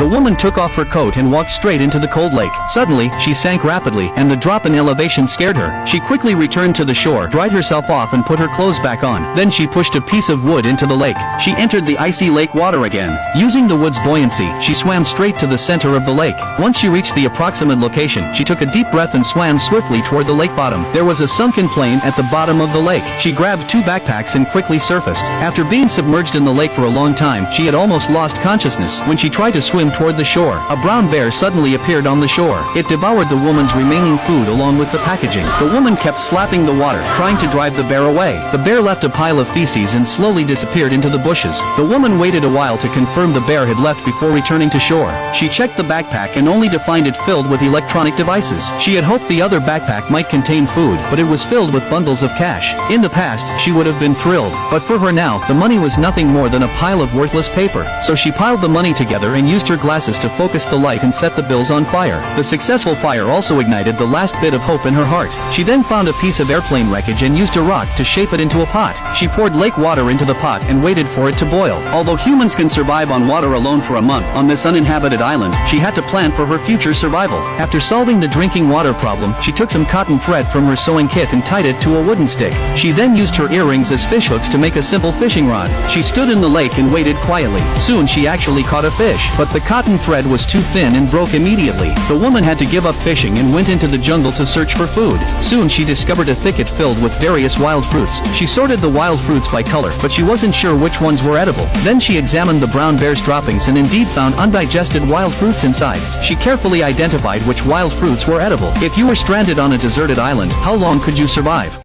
The woman took off her coat and walked straight into the cold lake. Suddenly, she sank rapidly, and the drop in elevation scared her. She quickly returned to the shore, dried herself off and put her clothes back on. Then she pushed a piece of wood into the lake. She entered the icy lake water again. Using the wood's buoyancy, she swam straight to the center of the lake. Once she reached the approximate location, she took a deep breath and swam swiftly toward the lake bottom. There was a sunken plane at the bottom of the lake. She grabbed 2 backpacks and quickly surfaced. After being submerged in the lake for a long time, she had almost lost consciousness. When she tried to swim toward the shore, a brown bear suddenly appeared on the shore. It devoured the woman's remaining food along with the packaging. The woman kept slapping the water, trying to drive the bear away. The bear left a pile of feces and slowly disappeared into the bushes. The woman waited a while to confirm the bear had left before returning to shore. She checked the backpack and only to find it filled with electronic devices. She had hoped the other backpack might contain food, but it was filled with bundles of cash. In the past, she would have been thrilled, but for her now, the money was nothing more than a pile of worthless paper. So she piled the money together and used her glasses to focus the light and set the bills on fire. The successful fire also ignited the last bit of hope in her heart. She then found a piece of airplane wreckage and used a rock to shape it into a pot. She poured lake water into the pot and waited for it to boil. Although humans can survive on water alone for a month on this uninhabited island, she had to plan for her future survival. After solving the drinking water problem, she took some cotton thread from her sewing kit and tied it to a wooden stick. She then used her earrings as fish hooks to make a simple fishing rod. She stood in the lake and waited quietly. Soon she actually caught a fish, but the cotton thread was too thin and broke immediately. The woman had to give up fishing and went into the jungle to search for food. Soon she discovered a thicket filled with various wild fruits. She sorted the wild fruits by color, but she wasn't sure which ones were edible. Then she examined the brown bear's droppings and indeed found undigested wild fruits inside. She carefully identified which wild fruits were edible. If you were stranded on a deserted island, how long could you survive?